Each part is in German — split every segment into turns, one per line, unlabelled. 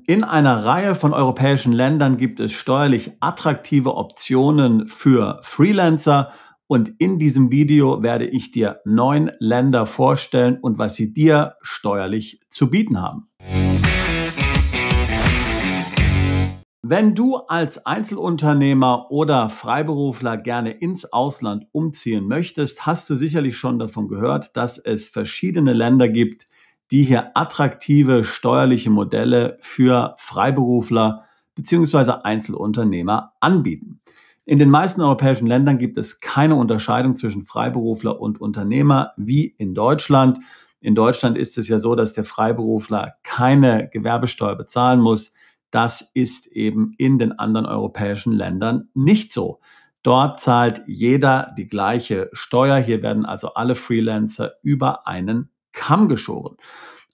In einer Reihe von europäischen Ländern gibt es steuerlich attraktive Optionen für Freelancer und in diesem Video werde ich dir 9 Länder vorstellen und was sie dir steuerlich zu bieten haben. Wenn du als Einzelunternehmer oder Freiberufler gerne ins Ausland umziehen möchtest, hast du sicherlich schon davon gehört, dass es verschiedene Länder gibt, die hier attraktive steuerliche Modelle für Freiberufler bzw. Einzelunternehmer anbieten. In den meisten europäischen Ländern gibt es keine Unterscheidung zwischen Freiberufler und Unternehmer wie in Deutschland. In Deutschland ist es ja so, dass der Freiberufler keine Gewerbesteuer bezahlen muss. Das ist eben in den anderen europäischen Ländern nicht so. Dort zahlt jeder die gleiche Steuer. Hier werden also alle Freelancer über einen Kamm geschoren.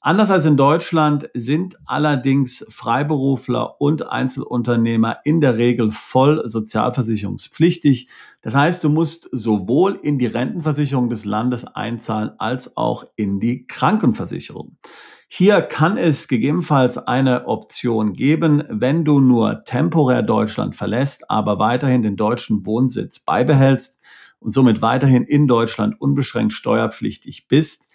Anders als in Deutschland sind allerdings Freiberufler und Einzelunternehmer in der Regel voll sozialversicherungspflichtig. Das heißt, du musst sowohl in die Rentenversicherung des Landes einzahlen als auch in die Krankenversicherung. Hier kann es gegebenenfalls eine Option geben, wenn du nur temporär Deutschland verlässt, aber weiterhin den deutschen Wohnsitz beibehältst und somit weiterhin in Deutschland unbeschränkt steuerpflichtig bist,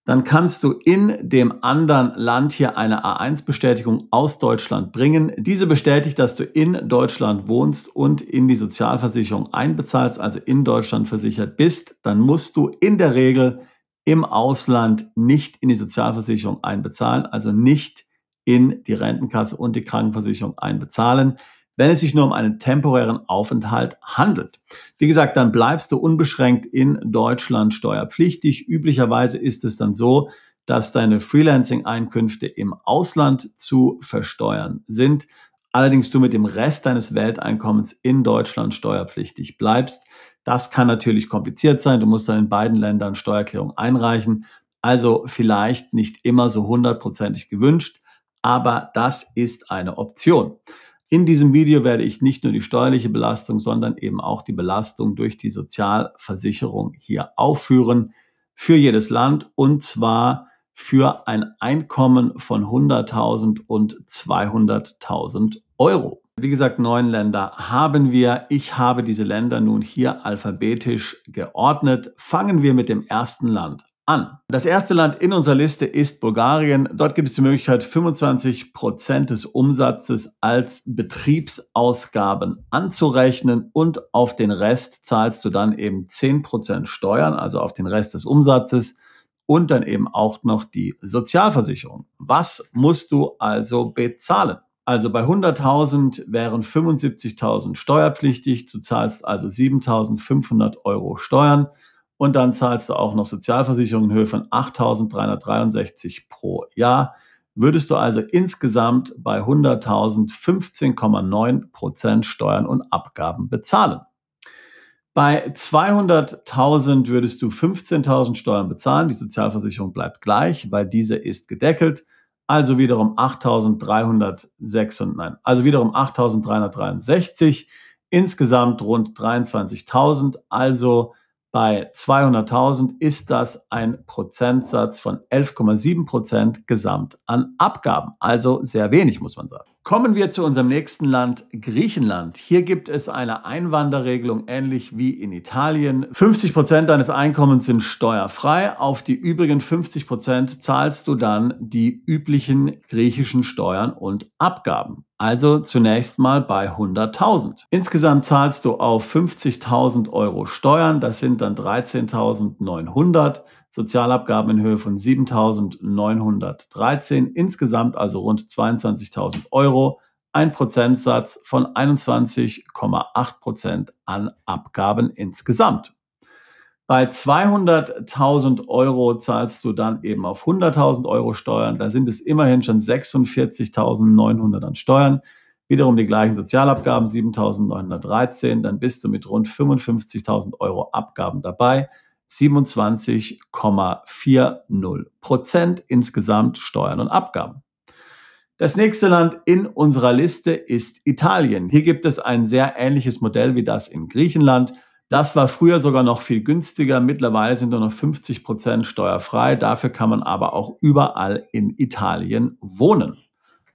dann kannst du in dem anderen Land hier eine A1-Bestätigung aus Deutschland bringen. Diese bestätigt, dass du in Deutschland wohnst und in die Sozialversicherung einbezahlst, also in Deutschland versichert bist. Dann musst du in der Regel im Ausland nicht in die Sozialversicherung einbezahlen, also nicht in die Rentenkasse und die Krankenversicherung einbezahlen, wenn es sich nur um einen temporären Aufenthalt handelt. Wie gesagt, dann bleibst du unbeschränkt in Deutschland steuerpflichtig. Üblicherweise ist es dann so, dass deine Freelancing-Einkünfte im Ausland zu versteuern sind, allerdings du mit dem Rest deines Welteinkommens in Deutschland steuerpflichtig bleibst. Das kann natürlich kompliziert sein. Du musst dann in beiden Ländern Steuererklärung einreichen. Also vielleicht nicht immer so 100%ig gewünscht, aber das ist eine Option. In diesem Video werde ich nicht nur die steuerliche Belastung, sondern eben auch die Belastung durch die Sozialversicherung hier aufführen für jedes Land und zwar für ein Einkommen von 100.000 und 200.000 Euro. Wie gesagt, 9 Länder haben wir. Ich habe diese Länder nun hier alphabetisch geordnet. Fangen wir mit dem ersten Land an. Das erste Land in unserer Liste ist Bulgarien. Dort gibt es die Möglichkeit, 25% des Umsatzes als Betriebsausgaben anzurechnen und auf den Rest zahlst du dann eben 10% Steuern, also auf den Rest des Umsatzes und dann eben auch noch die Sozialversicherung. Was musst du also bezahlen? Also bei 100.000 wären 75.000 steuerpflichtig, du zahlst also 7.500 Euro Steuern und dann zahlst du auch noch Sozialversicherung in Höhe von 8.363 pro Jahr. Würdest du also insgesamt bei 100.000 15,9% Steuern und Abgaben bezahlen. Bei 200.000 würdest du 15.000 Steuern bezahlen, die Sozialversicherung bleibt gleich, weil diese ist gedeckelt. Also wiederum 8.363, insgesamt rund 23.000. Also bei 200.000 ist das ein Prozentsatz von 11,7% gesamt an Abgaben. Also sehr wenig, muss man sagen. Kommen wir zu unserem nächsten Land, Griechenland. Hier gibt es eine Einwanderregelung, ähnlich wie in Italien. 50% deines Einkommens sind steuerfrei. Auf die übrigen 50% zahlst du dann die üblichen griechischen Steuern und Abgaben. Also zunächst mal bei 100.000. Insgesamt zahlst du auf 50.000 Euro Steuern. Das sind dann 13.900. Sozialabgaben in Höhe von 7.913, insgesamt also rund 22.000 Euro, ein Prozentsatz von 21,8% an Abgaben insgesamt. Bei 200.000 Euro zahlst du dann eben auf 100.000 Euro Steuern, da sind es immerhin schon 46.900 an Steuern, wiederum die gleichen Sozialabgaben, 7.913, dann bist du mit rund 55.000 Euro Abgaben dabei. 27,40% insgesamt Steuern und Abgaben. Das nächste Land in unserer Liste ist Italien. Hier gibt es ein sehr ähnliches Modell wie das in Griechenland. Das war früher sogar noch viel günstiger. Mittlerweile sind nur noch 50% steuerfrei. Dafür kann man aber auch überall in Italien wohnen.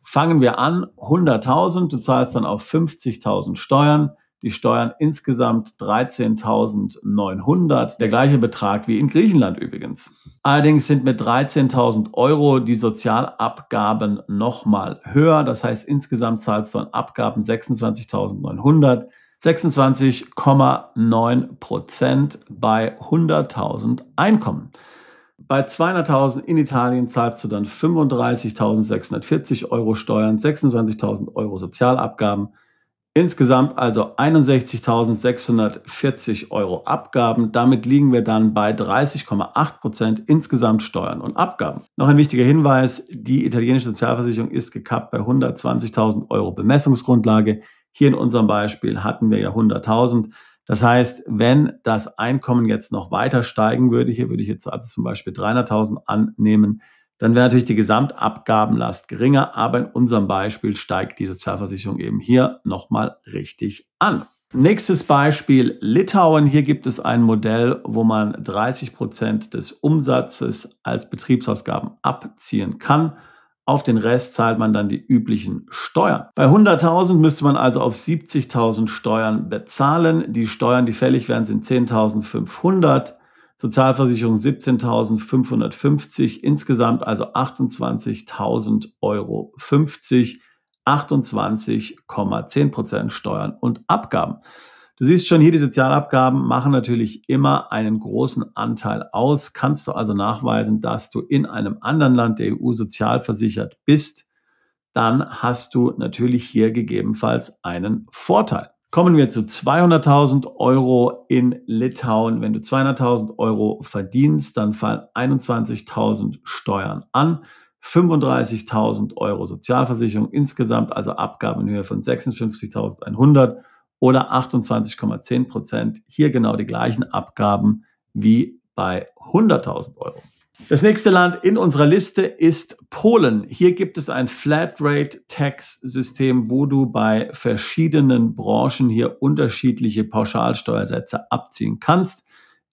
Fangen wir an, 100.000, du zahlst dann auf 50.000 Steuern, die Steuern insgesamt 13.900, der gleiche Betrag wie in Griechenland übrigens. Allerdings sind mit 13.000 € die Sozialabgaben nochmal höher, das heißt insgesamt zahlst du an Abgaben 26.900, 26,9% bei 100.000 Einkommen. Bei 200.000 in Italien zahlst du dann 35.640 € Steuern, 26.000 € Sozialabgaben, insgesamt also 61.640 € Abgaben. Damit liegen wir dann bei 30,8% insgesamt Steuern und Abgaben. Noch ein wichtiger Hinweis, die italienische Sozialversicherung ist gekappt bei 120.000 € Bemessungsgrundlage. Hier in unserem Beispiel hatten wir ja 100.000. Das heißt, wenn das Einkommen jetzt noch weiter steigen würde, hier würde ich jetzt also zum Beispiel 300.000 annehmen, dann wäre natürlich die Gesamtabgabenlast geringer, aber in unserem Beispiel steigt die Sozialversicherung eben hier nochmal richtig an. Nächstes Beispiel Litauen. Hier gibt es ein Modell, wo man 30% des Umsatzes als Betriebsausgaben abziehen kann. Auf den Rest zahlt man dann die üblichen Steuern. Bei 100.000 müsste man also auf 70.000 Steuern bezahlen. Die Steuern, die fällig werden, sind 10.500. Sozialversicherung 17.550, insgesamt also 28.050 €, 28,10% Steuern und Abgaben. Du siehst schon hier, die Sozialabgaben machen natürlich immer einen großen Anteil aus. Kannst du also nachweisen, dass du in einem anderen Land der EU sozialversichert bist, dann hast du natürlich hier gegebenenfalls einen Vorteil. Kommen wir zu 200.000 € in Litauen. Wenn du 200.000 € verdienst, dann fallen 21.000 Steuern an, 35.000 € Sozialversicherung, insgesamt also Abgaben in Höhe von 56.100 oder 28,10%. Hier genau die gleichen Abgaben wie bei 100.000 €. Das nächste Land in unserer Liste ist Polen. Hier gibt es ein Flatrate-Tax-System, wo du bei verschiedenen Branchen hier unterschiedliche Pauschalsteuersätze abziehen kannst.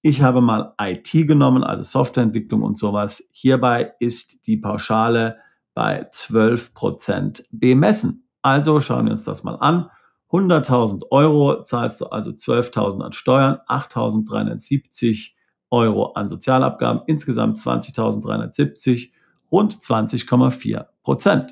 Ich habe mal IT genommen, also Softwareentwicklung und sowas. Hierbei ist die Pauschale bei 12% bemessen. Also schauen wir uns das mal an. 100.000 € zahlst du also 12.000 an Steuern, 8.370 € an Sozialabgaben, insgesamt 20.370, rund 20,4%.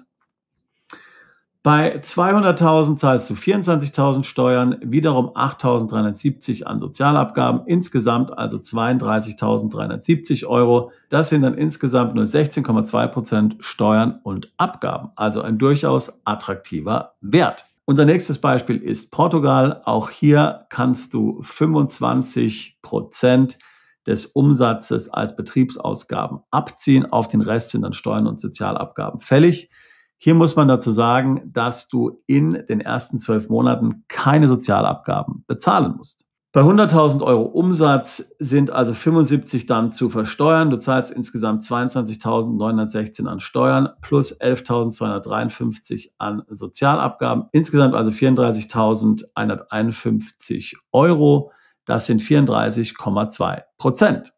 Bei 200.000 zahlst du 24.000 Steuern, wiederum 8.370 an Sozialabgaben, insgesamt also 32.370 €. Das sind dann insgesamt nur 16,2% Steuern und Abgaben, also ein durchaus attraktiver Wert. Unser nächstes Beispiel ist Portugal. Auch hier kannst du 25% des Umsatzes als Betriebsausgaben abziehen. Auf den Rest sind dann Steuern und Sozialabgaben fällig. Hier muss man dazu sagen, dass du in den ersten 12 Monaten keine Sozialabgaben bezahlen musst. Bei 100.000 € Umsatz sind also 75 dann zu versteuern. Du zahlst insgesamt 22.916 an Steuern plus 11.253 an Sozialabgaben. Insgesamt also 34.151 €. Das sind 34,2%.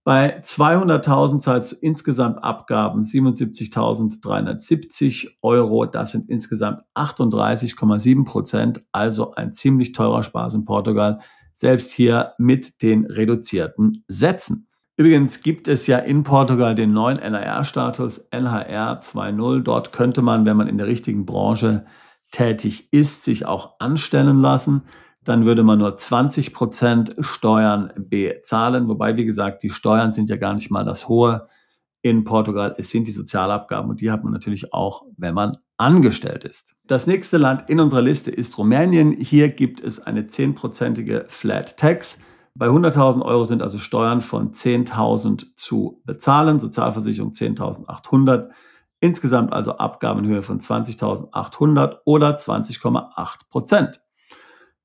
Bei 200.000 zahlst du insgesamt Abgaben 77.370 €. Das sind insgesamt 38,7%, also ein ziemlich teurer Spaß in Portugal, selbst hier mit den reduzierten Sätzen. Übrigens gibt es ja in Portugal den neuen NHR-Status, NHR 2.0. Dort könnte man, wenn man in der richtigen Branche tätig ist, sich auch anstellen lassen. Dann würde man nur 20% Steuern bezahlen, wobei, wie gesagt, die Steuern sind ja gar nicht mal das Hohe in Portugal. Es sind die Sozialabgaben und die hat man natürlich auch, wenn man angestellt ist. Das nächste Land in unserer Liste ist Rumänien. Hier gibt es eine 10%ige Flat Tax. Bei 100.000 € sind also Steuern von 10.000 zu bezahlen, Sozialversicherung 10.800, insgesamt also Abgaben in Höhe von 20.800 oder 20,8%.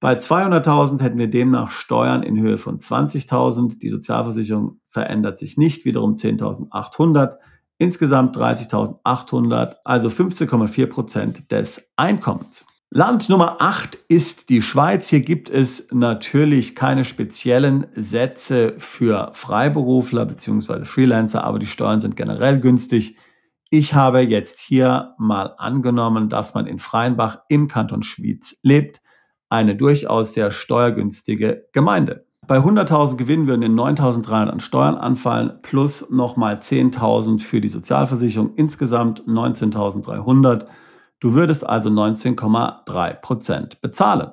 Bei 200.000 hätten wir demnach Steuern in Höhe von 20.000. Die Sozialversicherung verändert sich nicht, wiederum 10.800. Insgesamt 30.800, also 15,4% des Einkommens. Land Nummer 8 ist die Schweiz. Hier gibt es natürlich keine speziellen Sätze für Freiberufler bzw. Freelancer, aber die Steuern sind generell günstig. Ich habe jetzt hier mal angenommen, dass man in Freienbach im Kanton Schwyz lebt, eine durchaus sehr steuergünstige Gemeinde. Bei 100.000 Gewinn würden in 9.300 an Steuern anfallen, plus nochmal 10.000 für die Sozialversicherung, insgesamt 19.300. Du würdest also 19,3% bezahlen.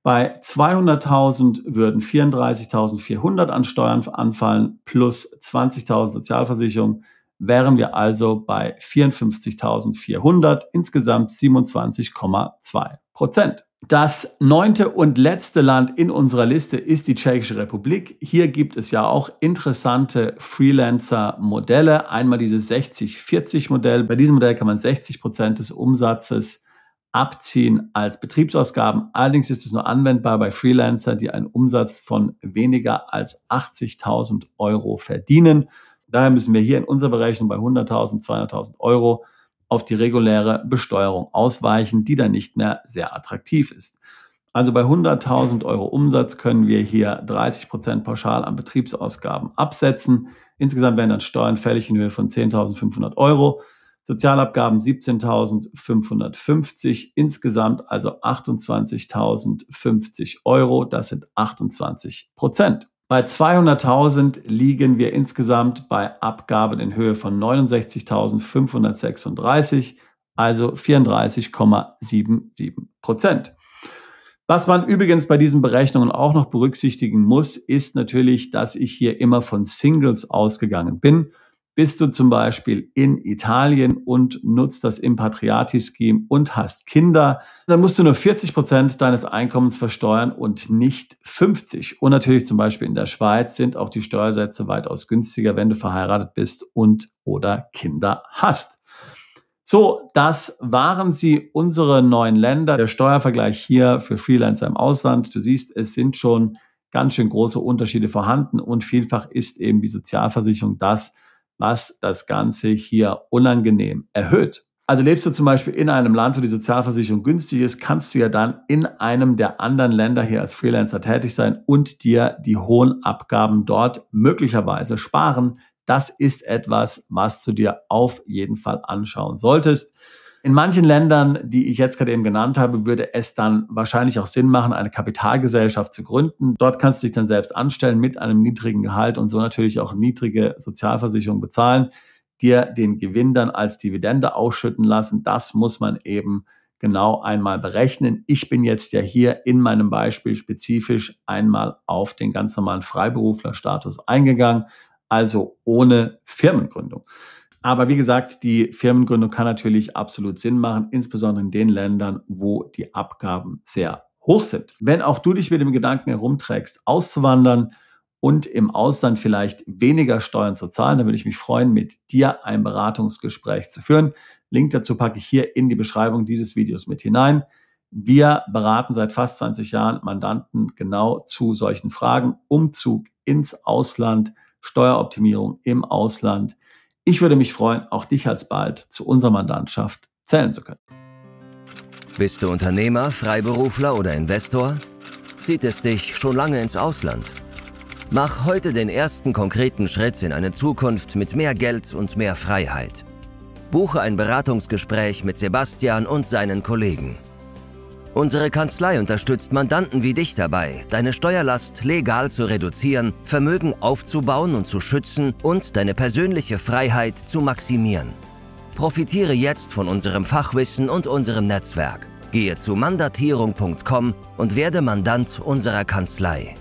Bei 200.000 würden 34.400 an Steuern anfallen, plus 20.000 Sozialversicherung, wären wir also bei 54.400, insgesamt 27,2%. Das 9. und letzte Land in unserer Liste ist die Tschechische Republik. Hier gibt es ja auch interessante Freelancer-Modelle. Einmal dieses 60-40-Modell. Bei diesem Modell kann man 60% des Umsatzes abziehen als Betriebsausgaben. Allerdings ist es nur anwendbar bei Freelancer, die einen Umsatz von weniger als 80.000 Euro verdienen. Daher müssen wir hier in unserer Berechnung bei 100.000, 200.000 Euro auf die reguläre Besteuerung ausweichen, die dann nicht mehr sehr attraktiv ist. Also bei 100.000 Euro Umsatz können wir hier 30% pauschal an Betriebsausgaben absetzen. Insgesamt werden dann Steuern fällig in Höhe von 10.500 Euro. Sozialabgaben 17.550, insgesamt also 28.050 Euro. Das sind 28%. Bei 200.000 liegen wir insgesamt bei Abgaben in Höhe von 69.536, also 34,77%. Was man übrigens bei diesen Berechnungen auch noch berücksichtigen muss, ist natürlich, dass ich hier immer von Singles ausgegangen bin. Bist du zum Beispiel in Italien und nutzt das Impatriati-Scheme und hast Kinder, dann musst du nur 40% deines Einkommens versteuern und nicht 50%. Und natürlich zum Beispiel in der Schweiz sind auch die Steuersätze weitaus günstiger, wenn du verheiratet bist und oder Kinder hast. So, das waren sie, unsere 9 Länder. Der Steuervergleich hier für Freelancer im Ausland. Du siehst, es sind schon ganz schön große Unterschiede vorhanden und vielfach ist eben die Sozialversicherung das, was das Ganze hier unangenehm erhöht. Also lebst du zum Beispiel in einem Land, wo die Sozialversicherung günstig ist, kannst du ja dann in einem der anderen Länder hier als Freelancer tätig sein und dir die hohen Abgaben dort möglicherweise sparen. Das ist etwas, was du dir auf jeden Fall anschauen solltest. In manchen Ländern, die ich jetzt gerade eben genannt habe, würde es dann wahrscheinlich auch Sinn machen, eine Kapitalgesellschaft zu gründen. Dort kannst du dich dann selbst anstellen mit einem niedrigen Gehalt und so natürlich auch niedrige Sozialversicherung bezahlen, dir den Gewinn dann als Dividende ausschütten lassen. Das muss man eben genau einmal berechnen. Ich bin jetzt ja hier in meinem Beispiel spezifisch einmal auf den ganz normalen Freiberuflerstatus eingegangen, also ohne Firmengründung. Aber wie gesagt, die Firmengründung kann natürlich absolut Sinn machen, insbesondere in den Ländern, wo die Abgaben sehr hoch sind. Wenn auch du dich mit dem Gedanken herumträgst, auszuwandern und im Ausland vielleicht weniger Steuern zu zahlen, dann würde ich mich freuen, mit dir ein Beratungsgespräch zu führen. Link dazu packe ich hier in die Beschreibung dieses Videos mit hinein. Wir beraten seit fast 20 Jahren Mandanten genau zu solchen Fragen. Umzug ins Ausland, Steueroptimierung im Ausland. Ich würde mich freuen, auch dich alsbald zu unserer Mandantschaft zählen zu können.
Bist du Unternehmer, Freiberufler oder Investor? Zieht es dich schon lange ins Ausland? Mach heute den ersten konkreten Schritt in eine Zukunft mit mehr Geld und mehr Freiheit. Buche ein Beratungsgespräch mit Sebastian und seinen Kollegen. Unsere Kanzlei unterstützt Mandanten wie dich dabei, deine Steuerlast legal zu reduzieren, Vermögen aufzubauen und zu schützen und deine persönliche Freiheit zu maximieren. Profitiere jetzt von unserem Fachwissen und unserem Netzwerk. Gehe zu mandatierung.com und werde Mandant unserer Kanzlei.